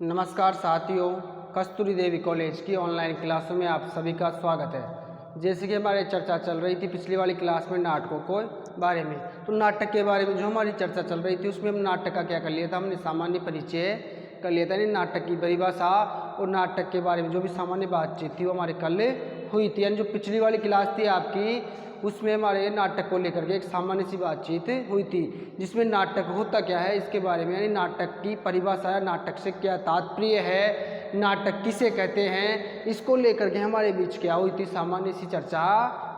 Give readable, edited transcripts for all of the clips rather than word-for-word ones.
नमस्कार साथियों, कस्तूरी देवी कॉलेज की ऑनलाइन क्लासों में आप सभी का स्वागत है। जैसे कि हमारी चर्चा चल रही थी पिछली वाली क्लास में नाटकों के बारे में, तो नाटक के बारे में जो हमारी चर्चा चल रही थी उसमें हम नाटक का क्या कर लिया था, हमने सामान्य परिचय कर लिया था, यानी नाटक की परिभाषा और नाटक के बारे में जो भी सामान्य बातचीत थी वो हमारे कल हुई थी। यानी जो पिछली वाली क्लास थी आपकी, उसमें हमारे नाटक को लेकर के एक सामान्य सी बातचीत हुई थी, जिसमें नाटक होता क्या है इसके बारे में, यानी नाटक की परिभाषा है, नाटक से क्या तात्पर्य है, नाटक किसे कहते हैं, इसको लेकर के हमारे बीच क्या हुई थी, सामान्य सी चर्चा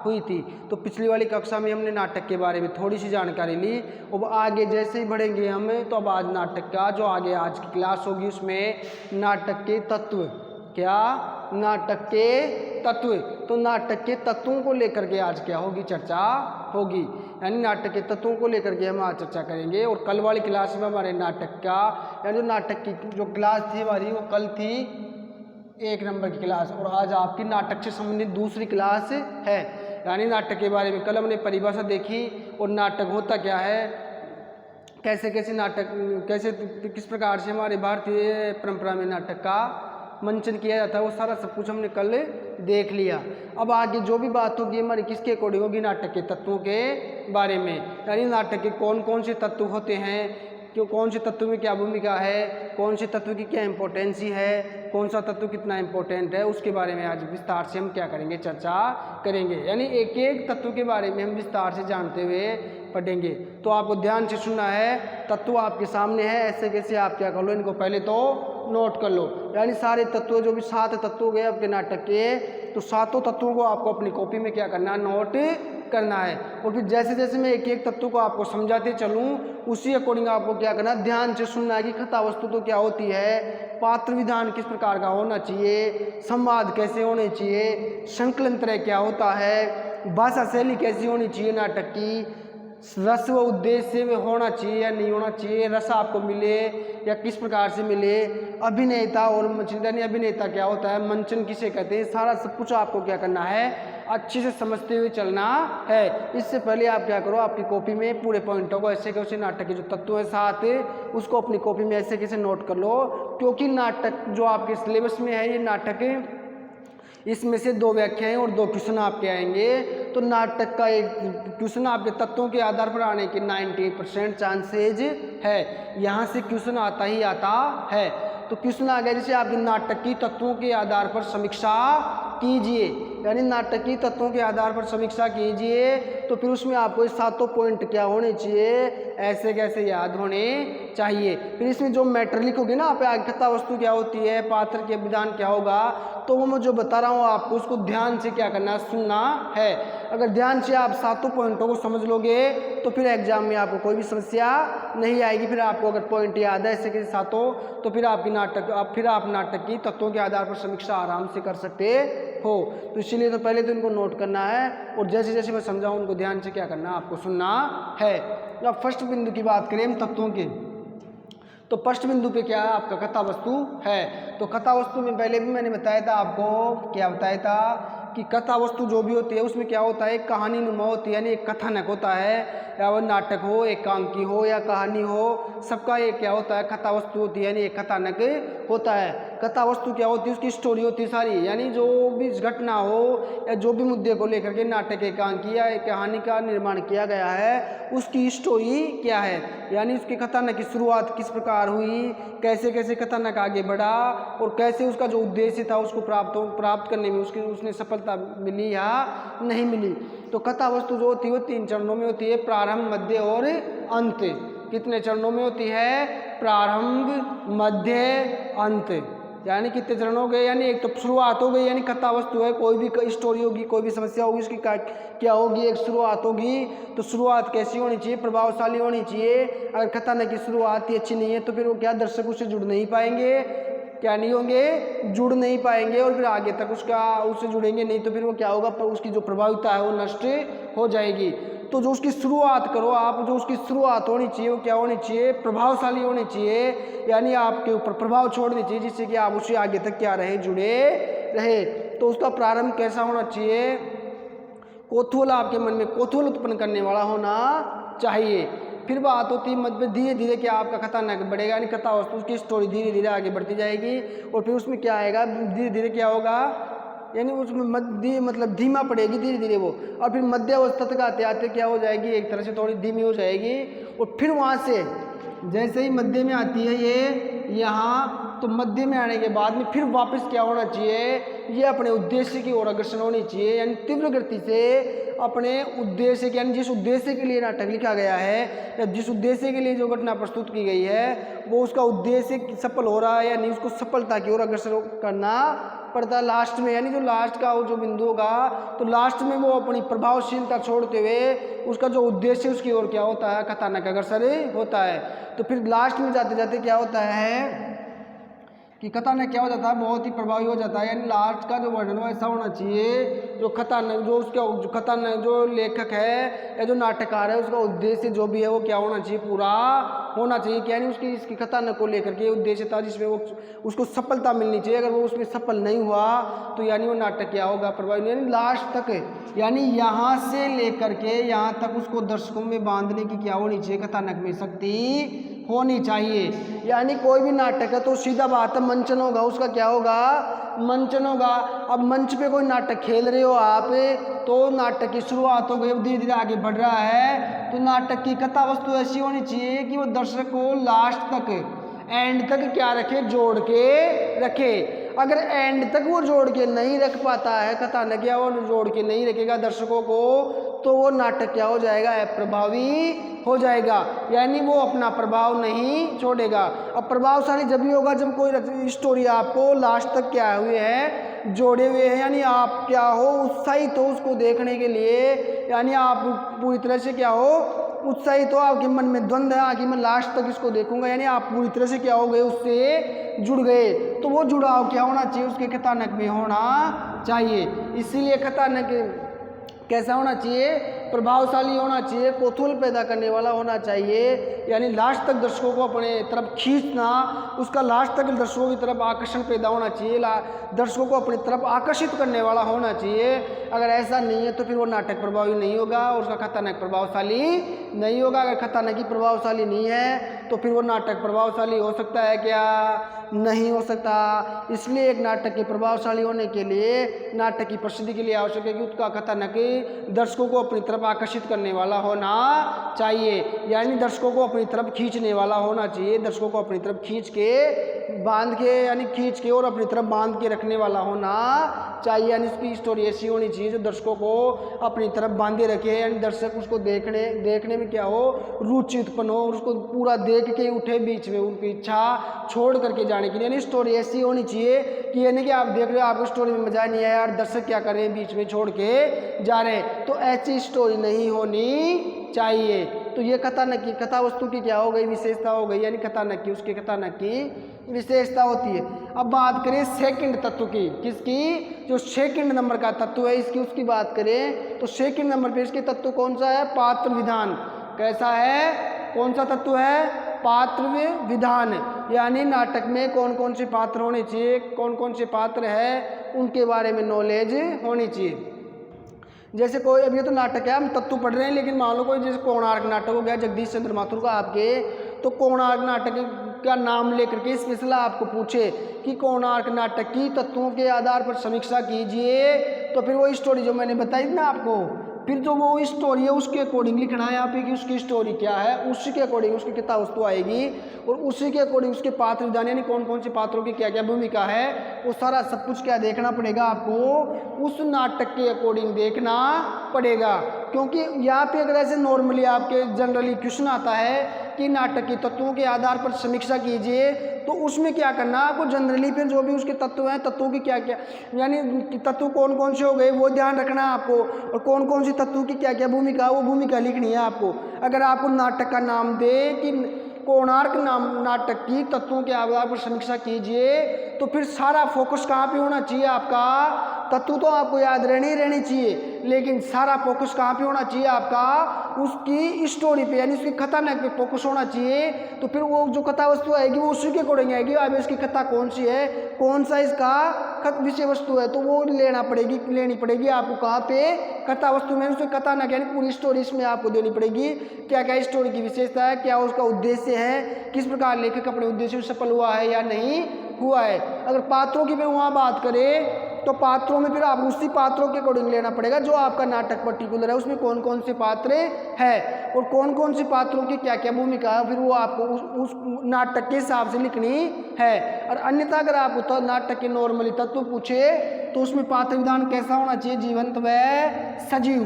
हुई थी। तो पिछली वाली कक्षा में हमने नाटक के बारे में थोड़ी सी जानकारी ली। अब आगे जैसे ही बढ़ेंगे हम, तो अब आज नाटक का जो आगे आज की क्लास होगी उसमें नाटक के तत्व, क्या नाटक के तत्व, तो नाटक के तत्वों को लेकर के आज क्या होगी, चर्चा होगी। यानी नाटक के तत्वों को लेकर के हम आज चर्चा करेंगे। और कल वाली क्लास में हमारे नाटक का, यानी जो नाटक की जो क्लास थी हमारी, वो कल थी 1 नंबर की क्लास, और आज आपकी नाटक से संबंधित दूसरी क्लास है। यानी नाटक के बारे में कल हमने परिभाषा देखी और नाटक होता क्या है, कैसे कैसे नाटक, कैसे किस प्रकार से हमारे भारतीय परंपरा में नाटक का मंचन किया जाता है, वो सारा सब कुछ हमने कल देख लिया। अब आगे जो भी बात होगी हमारी किसके अकॉर्डिंग होगी, नाटक के तत्वों के बारे में। यानी नाटक के कौन कौन से तत्व होते हैं, क्यों, कौन से तत्व में क्या भूमिका है, कौन से तत्व की क्या इम्पोर्टेंसी है, कौन सा तत्व कितना इम्पोर्टेंट है, उसके बारे में आज विस्तार से हम क्या करेंगे, चर्चा करेंगे। यानी एक एक तत्व के बारे में हम विस्तार से जानते हुए पढ़ेंगे। तो आपको ध्यान से सुनना है, तत्व आपके सामने है, ऐसे कैसे आप क्या कर लो, इनको पहले तो नोट कर लो। यानी सारे तत्व जो भी 7 तत्व गए आपके नाटक के, तो 7 तत्वों को आपको अपनी कॉपी में क्या करना है, नोट करना है। और फिर जैसे जैसे मैं एक एक तत्व को आपको समझाते चलूँ, उसी अकॉर्डिंग आपको क्या करना है, ध्यान से सुनना है कि कथा वस्तु तो क्या होती है, पात्र विधान किस प्रकार का होना चाहिए, संवाद कैसे होने चाहिए, संकलन तरह क्या होता है, भाषा शैली कैसी होनी चाहिए नाटक की, रस व उद्देश्य में होना चाहिए या नहीं होना चाहिए, रस आपको मिले या किस प्रकार से मिले, अभिनेता और मंचन, अभिनेता क्या होता है, मंचन किसे कहते हैं, सारा सब कुछ आपको क्या करना है, अच्छे से समझते हुए चलना है। इससे पहले आप क्या करो, आपकी कॉपी में पूरे पॉइंटों को ऐसे कैसे नाटक के जो तत्व है 7, उसको अपनी कॉपी में ऐसे कैसे नोट कर लो, क्योंकि नाटक जो आपके सिलेबस में है ये नाटक, इसमें से 2 व्याख्याएं और 2 क्वेश्चन आपके आएंगे। तो नाटक का एक क्वेश्चन आपके तत्वों के आधार पर आने के 98% चांसेज है, यहाँ से क्वेश्चन आता ही आता है। तो क्वेश्चन आ गया, जैसे आपके नाटक की तत्वों के आधार पर समीक्षा कीजिए, यानी नाटक की तत्वों के आधार पर समीक्षा कीजिए, तो फिर उसमें आपको 7 पॉइंट क्या होने चाहिए, ऐसे कैसे याद होने चाहिए। फिर इसमें जो मैटर लिखोगे ना, आप कथा वस्तु क्या होती है, पात्र के विधान क्या होगा, तो वो मैं जो बता रहा हूँ आपको उसको ध्यान से क्या करना, सुनना है। अगर ध्यान से आप 7 पॉइंटों को समझ लोगे तो फिर एग्जाम में आपको कोई भी समस्या नहीं आएगी। फिर आपको अगर पॉइंट याद है ऐसे के 7, तो फिर आप नाटक की तत्वों के आधार पर समीक्षा आराम से कर सकते हो। तो इसीलिए तो पहले तो इनको नोट करना है, और जैसे जैसे मैं समझाऊँ उनको ध्यान से क्या करना, आपको सुनना है। अब फर्स्ट बिंदु की बात करें हम तत्वों की, तो फर्स्ट बिंदु पे क्या है, आपका कथा वस्तु है। तो कथा वस्तु में पहले भी मैंने बताया था आपको, क्या बताया था कि कथा वस्तु जो भी होती है उसमें क्या होता है, एक कहानी नुमा होती है, यानी एक कथानक होता है, या वो नाटक हो, एकांकी हो या कहानी हो, सबका एक क्या होता है, कथा वस्तु होती है, यानी एक कथानक होता है। कथा वस्तु क्या होती है, उसकी स्टोरी होती है सारी, यानी जो भी घटना हो या जो भी मुद्दे को लेकर के नाटक, एकांकी या एक कहानी का निर्माण किया गया है, उसकी स्टोरी क्या है, यानी उसकी कथानक की शुरुआत किस प्रकार हुई, कैसे कैसे कथानक आगे बढ़ा, और कैसे उसका जो उद्देश्य था उसको प्राप्त करने में उसने सफलता मिली या नहीं मिली। तो कथा वस्तु जो होती है वो 3 चरणों में होती है, प्रारंभ, मध्य और अंत। कितने चरणों में होती है, प्रारंभ, मध्य, अंत, यानी कितने चरण हो गए, यानी एक तो शुरुआत हो गई, यानी कथा वस्तु है, कोई भी स्टोरी होगी, कोई भी समस्या होगी, उसकी क्या होगी, एक शुरुआत होगी। तो शुरुआत कैसी होनी चाहिए, प्रभावशाली होनी चाहिए। अगर कथानक की शुरुआत ही अच्छी नहीं है तो फिर वो क्या, दर्शक उससे जुड़ नहीं पाएंगे, क्या नहीं होंगे, जुड़ नहीं पाएंगे, और फिर आगे तक उससे जुड़ेंगे नहीं, तो फिर वो क्या होगा, उसकी जो प्रभाविता है वो नष्ट हो जाएगी। तो जो उसकी शुरुआत करो आप, जो उसकी शुरुआत होनी चाहिए वो क्या होनी चाहिए, प्रभावशाली होनी चाहिए, यानी आपके ऊपर प्रभाव छोड़नी चाहिए, जिससे कि आप उससे आगे तक क्या रहे, जुड़े रहे। तो उसका प्रारंभ कैसा होना चाहिए, कौतूहल, आपके मन में कौतूहल उत्पन्न करने वाला होना चाहिए। फिर बात होती है मध्य में धीरे धीरे क्या आपका कथानक बढ़ेगा, यानी कथा वस्तु की स्टोरी धीरे धीरे आगे बढ़ती जाएगी और फिर उसमें क्या आएगा, धीरे धीरे क्या होगा, यानी उसमें मध्य मतलब धीमा पड़ेगी धीरे धीरे वो, और फिर मध्य अवस्था तक आते आते क्या हो जाएगी, एक तरह से थोड़ी धीमी हो जाएगी। और फिर वहाँ से जैसे ही मध्य में आती है ये यहाँ, तो मध्य में आने के बाद में फिर वापस क्या होना चाहिए, ये अपने उद्देश्य की ओर अग्रसर होनी चाहिए, यानी तीव्र गति से अपने उद्देश्य यानी जिस उद्देश्य के लिए नाटक लिखा गया है या जिस उद्देश्य के लिए जो घटना प्रस्तुत की गई है वो उसका उद्देश्य सफल हो रहा है या नहीं, उसको सफलता की ओर अग्रसर करना पड़ता है लास्ट में, यानी जो लास्ट का वो जो बिंदु होगा तो लास्ट में वो अपनी प्रभावशीलता छोड़ते हुए उसका जो उद्देश्य उसकी ओर क्या होता है, कथानक अग्रसर होता है। तो फिर लास्ट में जाते जाते क्या होता है कि कथानक क्या हो जाता है, बहुत ही प्रभावी हो जाता है, यानी लास्ट का जो वर्णन हो ऐसा होना चाहिए जो कथानक जो उसका जो कथानक जो लेखक है या जो नाटककार है उसका उद्देश्य जो भी है वो क्या होना चाहिए, पूरा होना चाहिए, क्या नहीं उसकी इसकी कथानक को लेकर के उद्देश्य था जिसमें वो उसको सफलता मिलनी चाहिए। अगर वो उसमें सफल नहीं हुआ तो यानी वो नाटक क्या होगा, प्रभावी, यानी लास्ट तक यानी यहाँ से लेकर के यहाँ तक उसको दर्शकों में बांधने की क्या होनी चाहिए, कथानक में शक्ति होनी चाहिए। यानी कोई भी नाटक है तो सीधा बात है मंचन होगा, उसका क्या होगा, मंचन होगा। अब मंच पे कोई नाटक खेल रहे हो आप तो नाटक की शुरुआत हो गई, धीरे धीरे आगे बढ़ रहा है तो नाटक की कथा वस्तु ऐसी होनी चाहिए कि वो दर्शक को लास्ट तक एंड तक क्या रखे, जोड़ के रखे। अगर एंड तक वो जोड़ के नहीं रख पाता है कथानक या वो जोड़ के नहीं रखेगा दर्शकों को तो वो नाटक क्या हो जाएगा, अप्रभावी हो जाएगा, यानी वो अपना प्रभाव नहीं छोड़ेगा। अब प्रभावशाली जब भी होगा जब कोई स्टोरी आपको लास्ट तक क्या हुए है, जोड़े हुए हैं, यानी आप क्या हो उत्साहित हो उसको देखने के लिए, यानी आप पूरी तरह से क्या हो उत्साहित हो, आपके मन में द्वंद्व है कि मैं लास्ट तक इसको देखूंगा, यानी आप पूरी तरह से क्या हो गए, उससे जुड़ गए। तो वो जुड़ाव क्या होना चाहिए, उसके कथानक में होना चाहिए। इसीलिए कथानक कैसा होना चाहिए, प्रभावशाली होना चाहिए, कौतूहल पैदा करने वाला होना चाहिए, यानी लास्ट तक दर्शकों को अपने तरफ खींचना, उसका लास्ट तक दर्शकों की तरफ आकर्षण पैदा होना चाहिए, दर्शकों को अपनी तरफ आकर्षित करने वाला होना चाहिए। अगर ऐसा नहीं है तो फिर वो नाटक प्रभावी नहीं होगा और उसका कथानक प्रभावशाली नहीं होगा। अगर कथानक ही प्रभावशाली नहीं है तो फिर वो नाटक प्रभावशाली हो सकता है क्या, नहीं हो सकता। इसलिए एक नाटक के प्रभावशाली होने के लिए, नाटक की प्रसिद्धि के लिए आवश्यक है कि उसका कथानक दर्शकों को अपनी तरफ आकर्षित करने वाला होना चाहिए, यानी दर्शकों को अपनी तरफ खींचने वाला होना चाहिए, दर्शकों को अपनी तरफ खींच के बांध के यानी खींच के और अपनी तरफ बांध के रखने वाला होना चाहिए। यानी इसकी स्टोरी ऐसी होनी चाहिए जो दर्शकों को अपनी तरफ बांधे रखे, यानी दर्शक उसको देखने में क्या हो, रुचि उत्पन्न हो, उसको पूरा देख के उठे बीच में उनकी इच्छा छोड़ करके जाने के लिए। यानी स्टोरी ऐसी होनी चाहिए कि यानी कि आप देख रहे हो आपको स्टोरी में मजा नहीं आया यार, दर्शक क्या कर रहे हैं बीच में छोड़ के जा रहे हैं, तो ऐसी स्टोरी नहीं होनी चाहिए। तो ये कथानक की कथा वस्तु की क्या हो गई, विशेषता हो गई, यानी कथानक की उसके कथानक की विशेषता होती है। अब बात करें सेकंड तत्व की, किसकी, जो सेकंड नंबर का तत्व है इसकी, उसकी बात करें तो सेकंड नंबर पे इसके तत्व कौन सा है, पात्र विधान। कैसा है, कौन सा तत्व है, पात्र विधान, यानी नाटक में कौन कौन से पात्र होने चाहिए, कौन कौन से पात्र है उनके बारे में नॉलेज होनी चाहिए। जैसे कोई अभी तो नाटक है हम तत्व पढ़ रहे हैं, लेकिन मान लो कोई जैसे कोणार्क नाटक हो गया जगदीश चंद्र माथुर का आपके, तो कोणार्क नाटक का नाम लेकर के स्पेशल आपको पूछे कि कोणार्क नाटक की तत्वों के आधार पर समीक्षा कीजिए, तो फिर वो स्टोरी जो मैंने बताई ना आपको, फिर जो वो स्टोरी है उसके अकॉर्डिंग लिखना है यहाँ पे कि उसकी स्टोरी क्या है, उसी के अकॉर्डिंग उसकी कथा वस्तु आएगी और उसी के अकॉर्डिंग उसके पात्र विधान यानी कौन कौन से पात्रों की क्या क्या भूमिका है वो सारा सब कुछ क्या देखना पड़ेगा आपको, उस नाटक के अकॉर्डिंग देखना पड़ेगा। क्योंकि यहाँ पे अगर ऐसे नॉर्मली आपके जनरली क्वेश्चन आता है कि नाटक के तत्वों के आधार पर समीक्षा कीजिए, तो उसमें क्या करना आपको, जनरली पे जो भी उसके तत्व हैं तत्वों की क्या क्या यानी तत्व कौन कौन से हो गए वो ध्यान रखना है आपको, और कौन कौन से तत्वों की क्या क्या भूमिका वो भूमिका लिखनी है आपको। अगर आपको नाटक का नाम दे कि कोणार्क नाटक की तत्वों के आधार पर समीक्षा कीजिए, तो फिर सारा फोकस कहाँ पे होना चाहिए आपका, तत्व तो आपको याद रहनी चाहिए, लेकिन सारा फोकस कहाँ पे होना चाहिए आपका, उसकी स्टोरी पे यानी उसकी कथानक पे फोकस होना चाहिए। तो फिर वो जो कथा वस्तु आएगी वो उसी के अकॉर्डिंग आएगी, अब इसकी कथा कौन सी है, कौन सा इसका विषय वस्तु है तो वो लेनी पड़ेगी आपको कहाँ पे, कथा वस्तु में। उसमें कथा ना यानी पूरी स्टोरी इसमें आपको देनी पड़ेगी, क्या क्या स्टोरी की विशेषता है, क्या उसका उद्देश्य है, किस प्रकार लेखक अपने उद्देश्य में सफल हुआ है या नहीं हुआ है। अगर पात्रों की फिर वहाँ बात करें तो पात्रों में फिर आप उसी पात्रों के अकॉर्डिंग लेना पड़ेगा जो आपका नाटक पर्टिकुलर है, उसमें कौन कौन से पात्र है और कौन कौन से पात्रों की क्या क्या भूमिका है, फिर वो आपको उस नाटक के हिसाब से लिखनी है। और अन्यथा अगर आप तो नाटक के नॉर्मली तत्व पूछे तो उसमें पात्र विधान कैसा होना चाहिए, जीवंत व सजीव।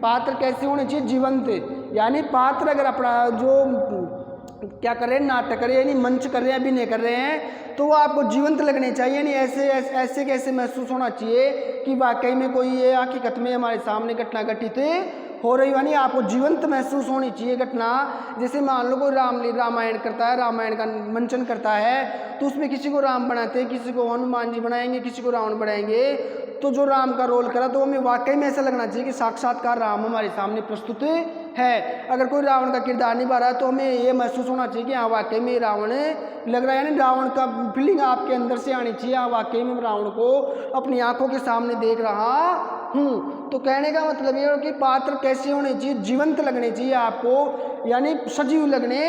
पात्र कैसे होने चाहिए, जीवंत, यानी पात्र अगर अपना जो क्या कर रहे हैं, नाटक कर रहे हैं यानी मंच कर रहे हैं, अभिनय कर रहे हैं, तो वो आपको जीवंत लगने चाहिए, यानी ऐसे कैसे महसूस होना चाहिए कि वाकई में कोई ये हकीकत में हमारे सामने घटना घटित हो रही, यानी आपको जीवंत महसूस होनी चाहिए घटना। जैसे मान लो कोई रामायण करता है, रामायण का मंचन करता है, तो उसमें किसी को राम बनाते हैं, किसी को हनुमान जी बनाएंगे, किसी को रावण बनाएंगे, तो जो राम का रोल करा तो हमें वाकई में ऐसा लगना चाहिए कि साक्षात्कार राम हमारे सामने प्रस्तुत है। अगर कोई रावण का किरदार निभा रहा है तो हमें ये महसूस होना चाहिए कि हाँ वाकई में रावण लग रहा है, यानी रावण का फीलिंग आपके अंदर से आनी चाहिए, हाँ वाकई में रावण को अपनी आंखों के सामने देख रहा हूँ। तो कहने का मतलब ये है कि पात्र कैसे होने चाहिए, जीवंत लगने चाहिए आपको, यानी सजीव लगने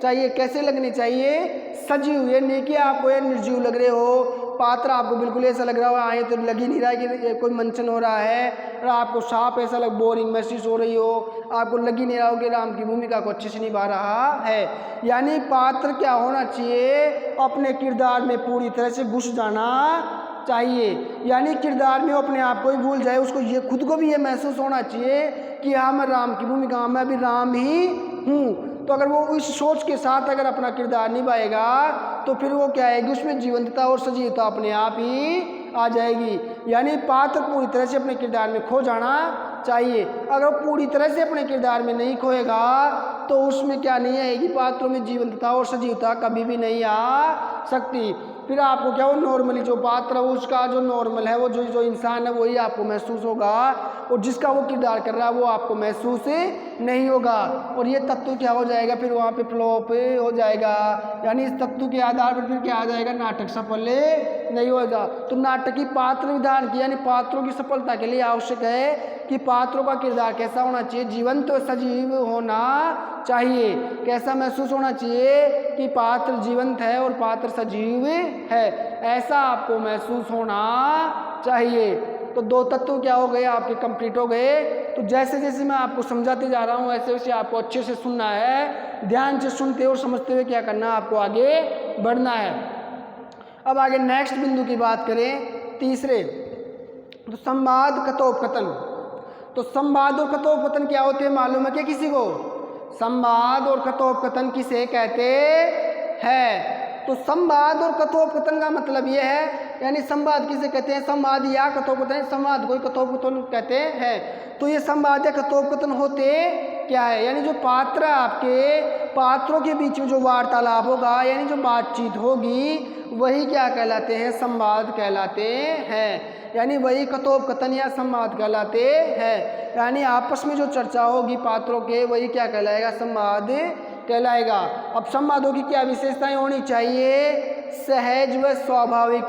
चाहिए। कैसे लगने चाहिए, सजीव, ये नहीं कि आपको ये निर्जीव लग रहे हो, पात्र आपको बिल्कुल ऐसा लग रहा हो आए तो लग ही नहीं रहा है कि कोई मंचन हो रहा है, और आपको साफ ऐसा बोरिंग महसूस हो रही हो, आपको लग ही नहीं रहा हो कि राम की भूमिका को अच्छे से निभा रहा है। यानी पात्र क्या होना चाहिए, अपने किरदार में पूरी तरह से घुस जाना चाहिए, यानी किरदार में अपने आप को ही भूल जाए, उसको ये खुद को भी ये महसूस होना चाहिए कि हाँ मैं राम की भूमिका, मैं भी राम ही हूँ। तो अगर वो इस सोच के साथ अगर अपना किरदार निभाएगा तो फिर वो क्या आएगी, उसमें जीवंतता और सजीवता अपने आप ही आ जाएगी। यानी पात्र पूरी तरह से अपने किरदार में खो जाना चाहिए। अगर वो पूरी तरह से अपने किरदार में नहीं खोएगा तो उसमें क्या नहीं आएगी, पात्रों में जीवंतता और सजीवता कभी भी नहीं आ सकती। फिर आपको क्या, वो नॉर्मली जो पात्र है उसका जो नॉर्मल है, वो जो इंसान है वही आपको महसूस होगा, और जिसका वो किरदार कर रहा है वो आपको महसूस नहीं होगा। और ये तत्व क्या हो जाएगा, फिर वहाँ पे फ्लॉप हो जाएगा, यानी इस तत्व के आधार पर फिर क्या आ जाएगा, नाटक सफल नहीं होगा। तो नाटक की पात्र विधान की यानी पात्रों की सफलता के लिए आवश्यक है कि पात्रों का किरदार कैसा होना चाहिए, जीवंत और सजीव होना चाहिए। कैसा महसूस होना चाहिए कि पात्र जीवंत है और पात्र सजीव है, ऐसा आपको महसूस होना चाहिए। तो दो तत्व क्या हो गए, आपके कंप्लीट हो गए। तो जैसे जैसे मैं आपको समझाते जा रहा हूँ वैसे वैसे आपको अच्छे से सुनना है, ध्यान से सुनते और समझते हुए क्या करना है, आपको आगे बढ़ना है। अब आगे नेक्स्ट बिंदु की बात करें, तीसरे, तो संवाद कथोपकथन। तो संवाद और कथोपकथन क्या होते हैं, मालूम है क्या किसी को? संवाद और कथोपकथन किसे कहते हैं? तो संवाद और कथोपकथन का मतलब यह है, यानी संवाद किसे कहते हैं, संवाद या कथोपकथन, संवाद को कथोपकथन कहते हैं। तो ये संवाद या कथोपकथन होते क्या है, यानी जो पात्र आपके पात्रों के बीच में जो वार्तालाप होगा, यानी जो बातचीत होगी, वही क्या कहलाते हैं, संवाद कहलाते हैं। यानी वही कथोपकथन या संवाद कहलाते हैं। यानी आपस में जो चर्चा होगी पात्रों के, वही क्या कहलाएगा, संवाद कहलाएगा। अब संवादों की क्या विशेषताएं होनी चाहिए, सहज व स्वाभाविक।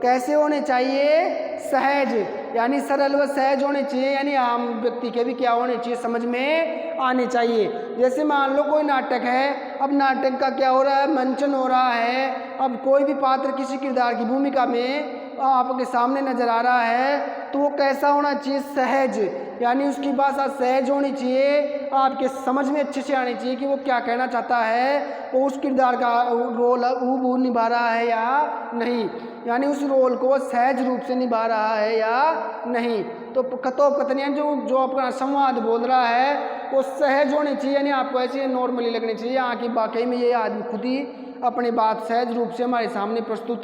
कैसे होने चाहिए, सहज, यानी सरल व सहज होने चाहिए, यानी आम व्यक्ति के भी क्या होने चाहिए, समझ में आने चाहिए। जैसे मान लो कोई नाटक है, अब नाटक का क्या हो रहा है, मंचन हो रहा है, अब कोई भी पात्र किसी किरदार की भूमिका में आपके सामने नजर आ रहा है, तो वो कैसा होना चाहिए, सहज, यानी उसकी भाषा सहज होनी चाहिए, आपके समझ में अच्छे से आनी चाहिए कि वो क्या कहना चाहता है, वो उस किरदार का रोल हूबहू निभा रहा है या नहीं, यानी उस रोल को वो सहज रूप से निभा रहा है या नहीं। तो कथोपकथन यानी जो अपना संवाद बोल रहा है वो सहज होनी चाहिए, यानी आपको ऐसे नॉर्मली लगनी चाहिए हाँ कि वाकई में ये आदमी खुद ही अपनी बात सहज रूप से हमारे सामने प्रस्तुत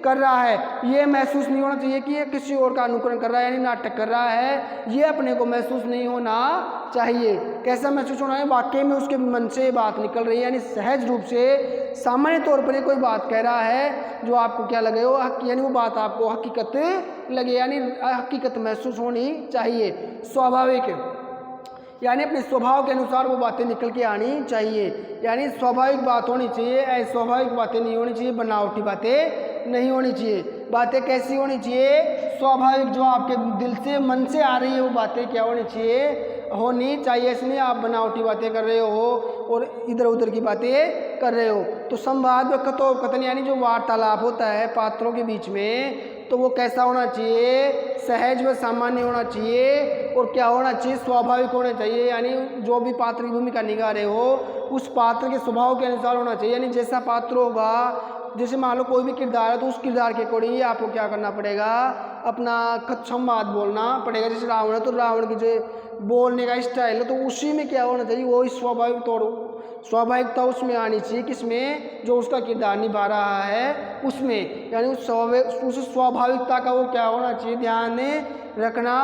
कर रहा है। ये महसूस नहीं होना चाहिए कि ये किसी और का अनुकरण कर रहा है, यानी नाटक कर रहा है, ये अपने को महसूस नहीं होना चाहिए। कैसा महसूस होना है, वाकई में उसके मन से बात निकल रही है, यानी सहज रूप से सामान्य तौर पर ये कोई बात कह रहा है जो आपको क्या लगे हो, यानी वो बात आपको हकीकत लगे, यानी हकीकत महसूस होनी चाहिए। स्वाभाविक, यानी अपने स्वभाव के अनुसार वो बातें निकल के आनी चाहिए, यानी स्वाभाविक बात होनी चाहिए, अस्वाभाविक बातें नहीं होनी चाहिए, बनावटी बातें नहीं होनी चाहिए। बातें कैसी होनी चाहिए? स्वाभाविक, जो आपके दिल से मन से आ रही है वो बातें क्या होनी चाहिए? होनी चाहिए। इसलिए आप बनावटी बातें कर रहे हो और इधर उधर की बातें कर रहे हो। तो संवाद व कथोपकथन यानी जो वार्तालाप होता है पात्रों के बीच में, तो वो कैसा होना चाहिए? सहज व सामान्य होना चाहिए। और क्या होना चाहिए? स्वाभाविक होना चाहिए। यानी जो भी पात्र की भूमिका निभा रहे हो उस पात्र के स्वभाव के अनुसार होना चाहिए। यानी जैसा पात्र होगा, जैसे मान लो कोई भी किरदार है तो उस किरदार के अकॉर्डिंग ही आपको क्या करना पड़ेगा? अपना संवाद बोलना पड़ेगा। जैसे रावण है तो रावण की जो बोलने का स्टाइल है तो उसी में क्या होना चाहिए? वो स्वाभाविकता उसमें आनी चाहिए। किसमें? जो उसका किरदार निभा रहा है उसमें। यानी उस स्वाभाविकता का वो क्या होना चाहिए? ध्यान रखना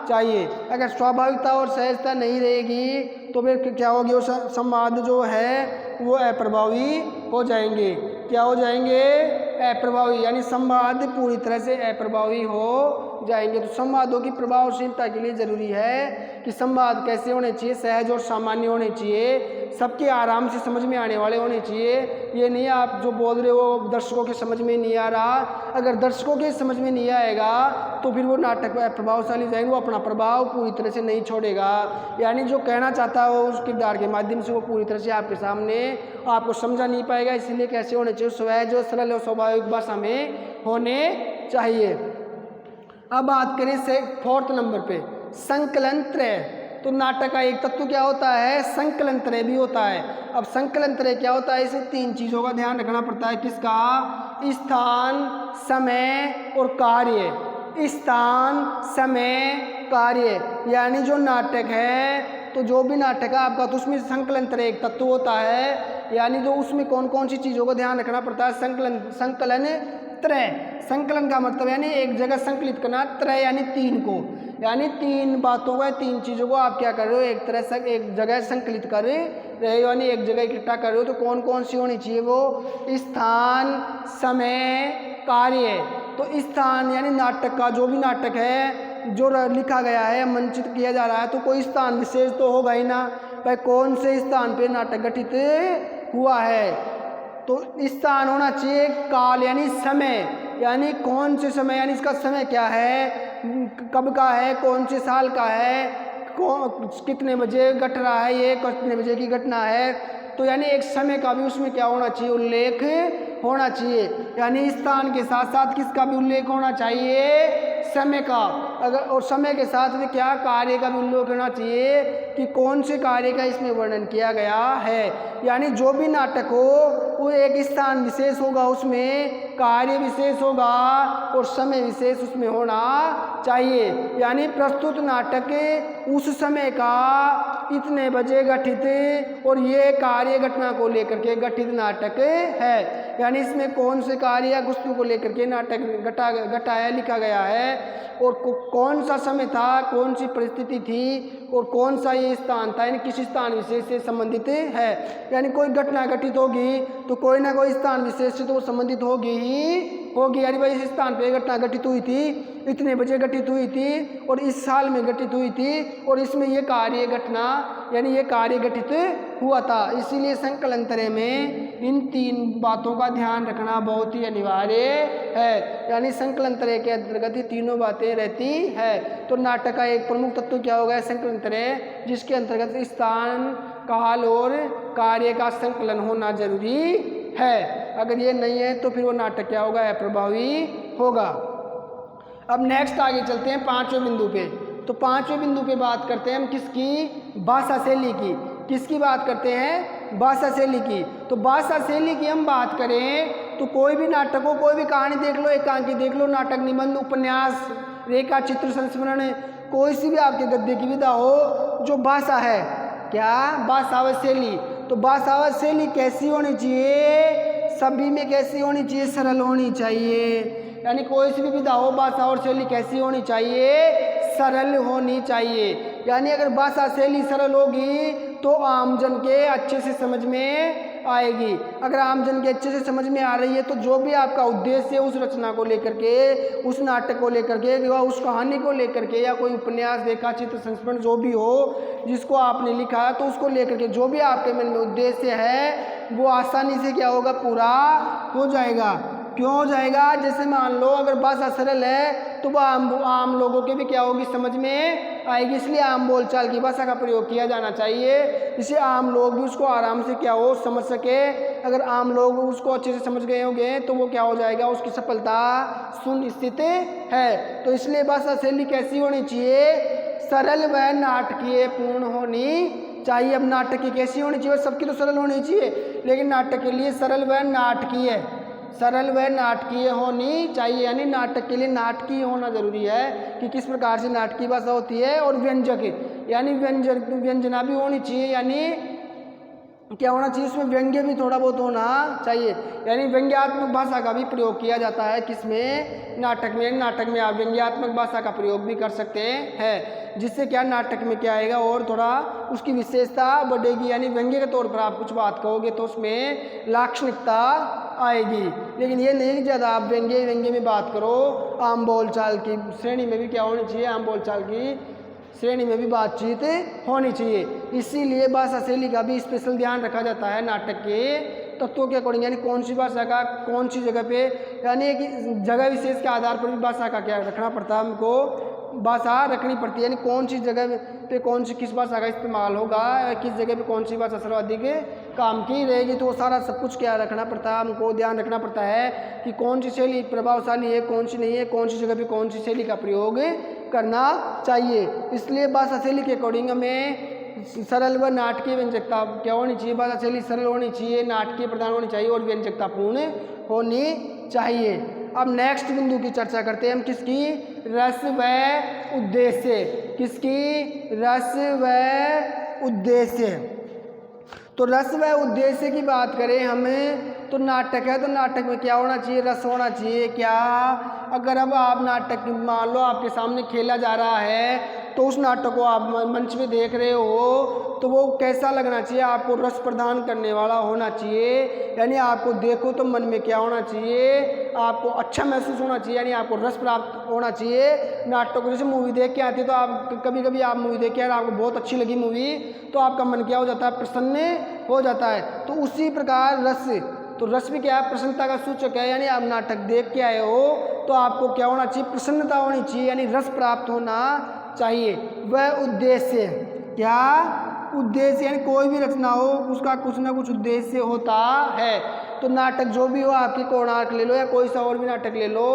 चाहिए। अगर स्वाभाविकता और सहजता नहीं रहेगी तो फिर क्या होगी? वो संवाद जो है वो अप्रभावी हो जाएंगे। क्या हो जाएंगे? अप्रभावी। यानी संवाद पूरी तरह से अप्रभावी हो जाएंगे। तो संवादों की प्रभावशीलता के लिए जरूरी है कि संवाद कैसे होने चाहिए? सहज और सामान्य होने चाहिए। सबके आराम से समझ में आने वाले होने चाहिए। ये नहीं आप जो बोल रहे हो दर्शकों के समझ में नहीं आ रहा। अगर दर्शकों के समझ में नहीं आएगा तो फिर वो नाटक प्रभावशाली हो जाएंगे, वो अपना प्रभाव पूरी तरह से नहीं छोड़ेगा। यानी जो कहना चाहता है वो उस किरदार के माध्यम से वो पूरी तरह से आपके सामने आपको समझा नहीं पाएगा। इसलिए कैसे होने चाहिए? सहज और सरल और स्वाभाविक भाषा में होने चाहिए। अब बात करें से 4th नंबर पे, संकलन त्रय। तो नाटक का एक तत्व क्या होता है? संकलन त्रय भी होता है। अब संकलन त्रय क्या होता है? इसे 3 चीज़ों का ध्यान रखना पड़ता है। किसका? स्थान, समय और कार्य। स्थान, समय, कार्य। यानी जो नाटक है तो जो भी नाटक है आपका तो उसमें संकलन त्रय एक तत्व होता है। यानी जो उसमें कौन कौन सी चीज़ों का ध्यान रखना पड़ता है? संकलन त्रय। संकलन का मतलब यानी एक जगह संकलित करना, त्रय यानी 3 को, यानी 3 बातों को, 3 चीज़ों को आप क्या कर रहे हो? एक तरह से एक जगह संकलित कर रहे हो, यानी एक जगह इकट्ठा कर रहे हो। तो कौन कौन सी होनी चाहिए? वो स्थान, समय, कार्य। तो स्थान यानी नाटक का, जो भी नाटक है जो लिखा गया है, मंचित किया जा रहा है, तो कोई स्थान विशेष तो होगा ही ना। भाई कौन से स्थान पे नाटक गठित हुआ है? तो स्थान होना चाहिए। काल यानी समय, यानी कौन से समय, यानी इसका समय क्या है, कब का है, कौन से साल का है, कितने बजे घट रहा है, ये कितने बजे की घटना है। तो यानी एक समय का भी उसमें क्या होना चाहिए? उल्लेख होना चाहिए। यानी स्थान के साथ साथ किसका भी उल्लेख होना चाहिए? समय का। अगर और समय के साथ में क्या? कार्य का भी उल्लेख होना चाहिए कि कौन से कार्य का इसमें वर्णन किया गया है। यानी जो भी नाटक हो वो एक स्थान विशेष होगा, उसमें कार्य विशेष होगा और समय विशेष उसमें होना चाहिए। यानी प्रस्तुत नाटक उस समय का इतने बजे गठित और ये कार्य घटना को लेकर के गठित नाटक है। यानी इसमें कौन से कार्य या वस्तु को लेकर के नाटक घटाया लिखा गया है और कौन सा समय था, कौन सी परिस्थिति थी और कौन सा ये स्थान था, यानी किस स्थान विशेष से संबंधित है। यानी कोई घटना घटित होगी तो कोई ना कोई स्थान विशेष से तो वो संबंधित होगी ही होगी। यानी भाई इस स्थान पे घटना घटित हुई थी, इतने बजे घटित हुई थी और इस साल में घटित हुई थी और इसमें ये कार्य घटना यानी ये कार्य घटित हुआ था। इसीलिए संकलन त्रय में इन 3 बातों का ध्यान रखना बहुत ही अनिवार्य है। यानी संकलन त्रय के अंतर्गत ही तीनों बातें रहती है। तो नाटक का एक प्रमुख तत्व क्या होगा? संकलन त्रय, जिसके अंतर्गत स्थान, काल और कार्य का संकलन होना जरूरी है। अगर ये नहीं है तो फिर वो नाटक क्या होगा? अप्रभावी होगा। अब नेक्स्ट आगे चलते हैं 5वें बिंदु पे। तो 5वें बिंदु पे बात करते हैं हम किसकी? भाषा शैली की। किसकी बात करते हैं? भाषा शैली की। तो भाषा शैली की हम बात करें तो कोई भी नाटक हो, कोई भी कहानी देख लो, एकांकी देख लो, नाटक, निबंध, उपन्यास, रेखा चित्र, संस्मरण, कोई सी भी आपके गद्य की विधा हो, जो भाषा है क्या? भाषा व शैली। तो भाषा व शैली कैसी होनी चाहिए? सभी में कैसी होनी चाहिए? सरल होनी चाहिए। यानी कोई सी भी विधा हो, भाषा और शैली कैसी होनी चाहिए? सरल होनी चाहिए। यानी अगर भाषा शैली सरल होगी तो आमजन के अच्छे से समझ में आएगी। अगर आमजन के अच्छे से समझ में आ रही है तो जो भी आपका उद्देश्य है उस रचना को लेकर के, उस नाटक को लेकर के या उस कहानी को लेकर के या कोई उपन्यास, रेखा चित्र, संस्मरण जो भी हो जिसको आपने लिखा है, तो उसको लेकर के जो भी आपके मन में उद्देश्य है वो आसानी से क्या होगा? पूरा हो जाएगा। क्यों हो जाएगा? जैसे मान लो अगर भाषा सरल है तो वह आम लोगों के भी क्या होगी, समझ में आएगी। इसलिए आम बोलचाल की भाषा का प्रयोग किया जाना चाहिए, जिससे आम लोग भी उसको आराम से क्या हो, समझ सके। अगर आम लोग उसको अच्छे से समझ गए होंगे तो वो क्या हो जाएगा, उसकी सफलता सुनिश्चित है। तो इसलिए भाषा शैली कैसी होनी चाहिए? सरल व नाटकीय पूर्ण होनी चाहिए। अब नाटक की कैसी होनी चाहिए? सबकी तो सरल होनी चाहिए, लेकिन नाटक के लिए सरल व नाटकीय होनी चाहिए। यानी नाटक के लिए नाटकीय होना जरूरी है कि किस प्रकार से नाटकीय भाषा होती है। और व्यंजक यानी व्यंजना भी होनी चाहिए, यानी क्या होना चाहिए, उसमें व्यंग्य भी थोड़ा बहुत होना चाहिए। यानी व्यंग्यात्मक भाषा का भी प्रयोग किया जाता है किसमें? नाटक में। नाटक में आप व्यंग्यात्मक भाषा का प्रयोग भी कर सकते हैं, जिससे क्या नाटक में क्या आएगा, और थोड़ा उसकी विशेषता बढ़ेगी। यानी व्यंग्य के तौर पर आप कुछ बात कहोगे तो उसमें लाक्षणिकता आएगी। लेकिन ये नहीं कि ज़्यादा आप व्यंग्य में बात करो। आम बोलचाल की श्रेणी में भी क्या होनी चाहिए, आम बोलचाल की श्रेणी में भी बातचीत होनी चाहिए। इसीलिए भाषा शैली का भी स्पेशल ध्यान रखा जाता है नाटक के तत्वों के अकॉर्डिंग, यानी कौन सी भाषा का कौन सी जगह पे, यानी कि जगह विशेष के आधार पर भी भाषा का क्या रखना पड़ता है, हमको भाषा रखनी पड़ती है। यानी कौन सी जगह पे कौन सी किस भाषा का इस्तेमाल होगा, किस जगह पे कौन सी भाषा सर्वाधिक काम की रहेगी, तो वो सारा सब कुछ क्या रखना पड़ता है, हमको ध्यान रखना पड़ता है कि कौन सी शैली प्रभावशाली है, कौन सी नहीं है, कौन सी जगह पे कौन सी शैली का प्रयोग करना चाहिए। इसलिए भाषा शैली के अकॉर्डिंग हमें सरल व नाटकीय व्यंजकता क्या होनी चाहिए, भाषा शैली सरल होनी चाहिए, नाटकीय प्रधान होनी चाहिए और व्यंजकता पूर्ण होनी चाहिए। अब नेक्स्ट बिंदु की चर्चा करते हैं हम, किसकी? रस व उद्देश्य। किसकी? रस व उद्देश्य। तो रस व उद्देश्य की बात करें हमें, तो नाटक है तो नाटक में क्या होना चाहिए? रस होना चाहिए। क्या? अगर अब आप नाटक मान लो आपके सामने खेला जा रहा है तो उस नाटक को आप मंच में देख रहे हो तो वो कैसा लगना चाहिए? आपको रस प्रदान करने वाला होना चाहिए। यानी आपको देखो तो मन में क्या होना चाहिए? आपको अच्छा महसूस होना चाहिए, यानी आपको रस प्राप्त होना चाहिए। नाटक जैसे मूवी देख के आती है तो आप कभी कभी आप मूवी देख के यार आपको बहुत अच्छी लगी मूवी, तो आपका मन क्या हो जाता है? प्रसन्न हो जाता है। तो उसी प्रकार रस, तो रस भी क्या है? प्रसन्नता का सूचक है। यानी आप नाटक देख के आए हो तो आपको क्या होना चाहिए? प्रसन्नता होनी चाहिए, यानी रस प्राप्त होना चाहिए। वह उद्देश्य, क्या? उद्देश्य, यानी कोई भी रचना हो उसका कुछ ना कुछ उद्देश्य होता है। तो नाटक जो भी हो, आपकी कोणार्क ले लो या कोई सा और भी नाटक ले लो,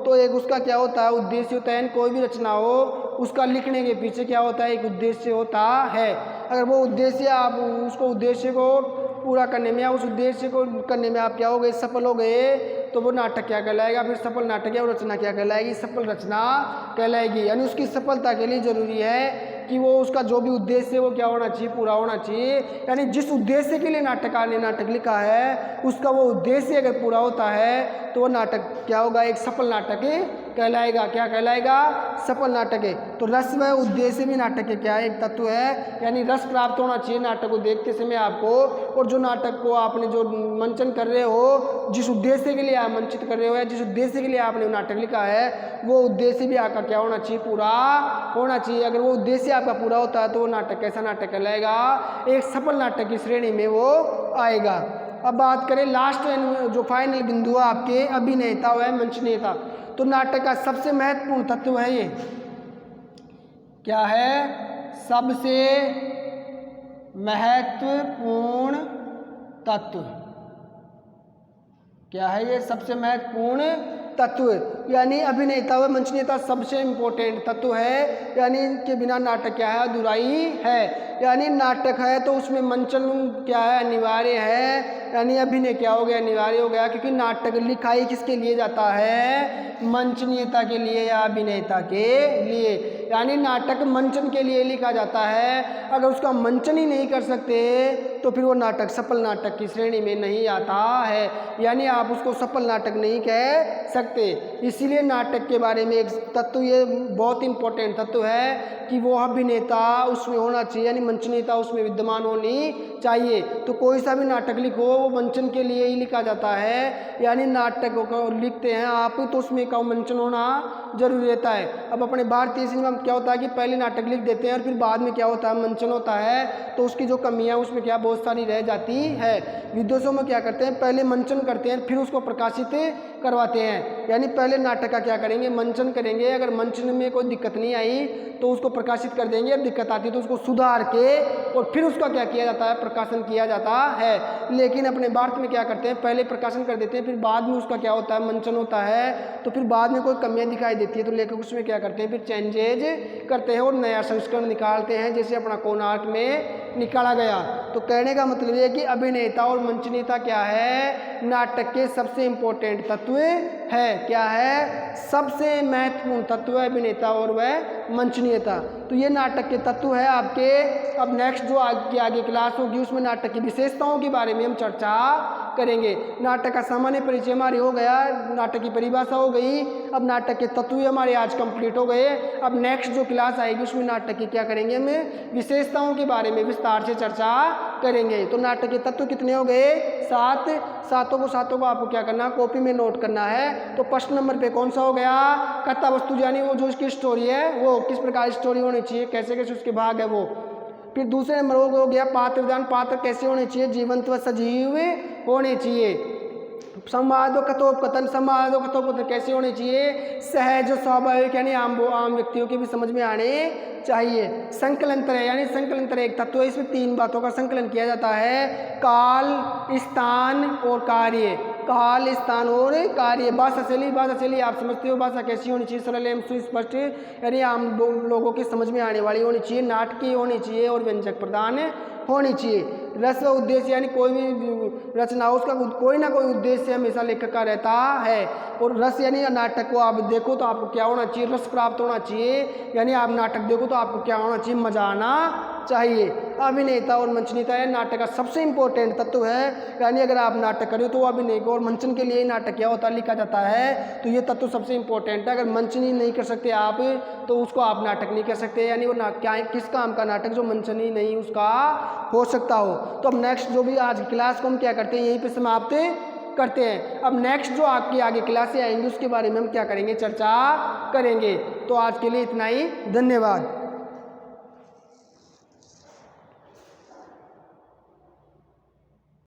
तो एक उसका क्या होता है? उद्देश्य होता है। यानी कोई भी रचना हो उसका लिखने के पीछे क्या होता है? एक उद्देश्य होता है। अगर वो उद्देश्य आप उसको उद्देश्य को पूरा करने में या उस उद्देश्य को करने में आप क्या हो गए? सफल हो गए, तो वो नाटक क्या कहलाएगा? फिर सफल नाटक या रचना क्या कहलाएगी? सफल रचना कहलाएगी। यानी उसकी सफलता के लिए जरूरी है कि वो उसका जो भी उद्देश्य है वो क्या होना चाहिए? पूरा होना चाहिए। यानी जिस उद्देश्य के लिए नाटककार ने नाटक लिखा है उसका वो उद्देश्य अगर पूरा होता है तो वो नाटक क्या होगा? एक सफल नाटक कहलाएगा। क्या कहलाएगा? सफल नाटक है। तो रस व उद्देश्य भी नाटक के क्या है? एक तत्व है। यानी रस प्राप्त होना चाहिए नाटक को देखते समय आपको, और जो नाटक को आपने जो मंचन कर रहे हो, जिस उद्देश्य के लिए आप मंचित कर रहे हो या जिस उद्देश्य के लिए आपने नाटक लिखा है, वो उद्देश्य भी आपका क्या होना चाहिए? पूरा होना चाहिए। अगर वो उद्देश्य आपका पूरा होता है तो वो नाटक कैसा नाटक कहलाएगा? एक सफल नाटक की श्रेणी में वो आएगा। अब बात करें लास्ट जो फाइनल बिंदु है आपके, अभिनेता व मंच नेता। तो नाटक का सबसे महत्वपूर्ण तत्व है ये, क्या है? सबसे महत्वपूर्ण तत्व क्या है? ये सबसे महत्वपूर्ण तत्व, यानी अभिनेता व मंच नेता सबसे इम्पोर्टेंट तत्व है। यानी इनके बिना नाटक क्या है? अधूराई है। यानी नाटक है तो उसमें मंचन क्या है? अनिवार्य है। यानी अभिनय क्या हो गया? अनिवार्य हो गया, क्योंकि नाटक लिखाई किसके लिए जाता है? मंच नेता के लिए या अभिनेता के लिए। यानी नाटक मंचन के लिए लिखा जाता है। अगर उसका मंचन ही नहीं कर सकते तो फिर वो नाटक सफल नाटक की श्रेणी में नहीं आता है। यानी आप उसको सफल नाटक नहीं कह सकते। इसीलिए नाटक के बारे में एक तत्व ये बहुत इंपॉर्टेंट तत्व है कि वो अभिनेता उसमें होना चाहिए, यानी मंच नेता उसमें विद्यमान होनी चाहिए। तो कोई सा भी नाटक लिखो वो मंचन के लिए ही लिखा जाता है। यानी नाटक को लिखते हैं आप तो उसमें का मंचन होना जरूरी रहता है। अब अपने भारतीय सिनेमा क्या होता है कि पहले नाटक लिख देते हैं और फिर बाद में क्या होता है मंचन होता है, तो उसकी जो कमियां उसमें क्या बहुत सारी रह जाती है। विदेशों में क्या करते हैं, पहले मंचन करते हैं फिर उसको प्रकाशित करवाते हैं, यानी पहले नाटक का क्या करेंगे, मंचन करेंगे। अगर मंचन में कोई दिक्कत नहीं आई तो उसको प्रकाशित कर देंगे, अब दिक्कत आती है तो उसको सुधार के और फिर उसका क्या किया जाता है, प्रकाशन किया जाता है। लेकिन अपने भारत में क्या करते हैं, पहले प्रकाशन कर देते हैं फिर बाद में उसका क्या होता है, मंचन होता है। तो फिर बाद में कोई कमियां दिखाई देती है तो लेखक उसमें क्या करते हैं, फिर चेंजेज करते हैं और नया संस्करण निकालते हैं, जैसे अपना कोणार्क में निकाला गया। तो कहने का मतलब ये है कि अभिनेता और मंचनेता क्या है, नाटक के सबसे इंपॉर्टेंट तत्व है। क्या है, सबसे महत्वपूर्ण तत्व है अभिनेता और वह मंचनीयता। तो ये नाटक के तत्व है आपके। अब नेक्स्ट जो आगे क्लास होगी उसमें नाटक की विशेषताओं के बारे में हम चर्चा करेंगे। नाटक का सामान्य परिचय हमारे हो गया, नाटक की परिभाषा हो गई, अब नाटक के तत्व हमारे आज कंप्लीट हो गए। अब नेक्स्ट जो क्लास आएगी उसमें नाटक की क्या करेंगे, हम विशेषताओं के बारे में विस्तार से चर्चा करेंगे। तो नाटक के तत्व कितने हो गए, 7। सातों को आपको क्या करना, कॉपी में नोट करना है। तो फर्स्ट नंबर पे कौन सा हो गया, कथा वस्तु, यानी वो जो उसकी स्टोरी है वो किस प्रकार स्टोरी होनी चाहिए, कैसे कैसे उसके भाग है वो। फिर दूसरे नंबर हो गया पात्र विधान, पात्र कैसे होने चाहिए, जीवंत व सजीव होने चाहिए। संवाद व कथोपकथन, संवाद व कथोपकथन कैसे होने चाहिए, सहज स्वाभाविक, यानी आम व्यक्तियों के भी समझ में आने चाहिए। संकलन तरह, यानी संकलन तरह एक तत्व है, इसमें 3 बातों का संकलन किया जाता है, काल, स्थान और कार्य। काल, स्थान और कार्य। भाषा शैली आप समझते हो, भाषा कैसी होनी चाहिए, सरल एवं सुस्पष्ट, यानी आम लोगों की समझ में आने वाली होनी चाहिए, नाटकीय होनी चाहिए और व्यंजक प्रदान होनी चाहिए। रस व उद्देश्य, यानी कोई भी रचना हो उसका कोई ना कोई उद्देश्य हमेशा लेखक का रहता है। और रस, यानी नाटक को आप देखो तो आपको क्या होना चाहिए, रस प्राप्त होना चाहिए, यानी आप नाटक देखो तो आपको क्या होना चाहिए, मजा आना चाहिए। अभिनेता और मंचनीयता है नाटक का सबसे इंपॉर्टेंट तत्व है, यानी अगर आप नाटक करें तो अभिनय और मंचन के लिए नाटक क्या होता है, लिखा जाता है। तो ये तत्व सबसे इंपॉर्टेंट है। अगर मंचनी नहीं कर सकते आप तो उसको आप नाटक नहीं कर सकते, यानी वो क्या किस काम का नाटक जो मंचनी नहीं उसका हो सकता हो। तो अब नेक्स्ट जो भी आज की क्लास को हम क्या करते हैं, यहीं पे समाप्त करते हैं। अब नेक्स्ट जो आपकी आगे क्लासें आएंगी उसके बारे में हम क्या करेंगे, चर्चा करेंगे। तो आज के लिए इतना ही, धन्यवाद।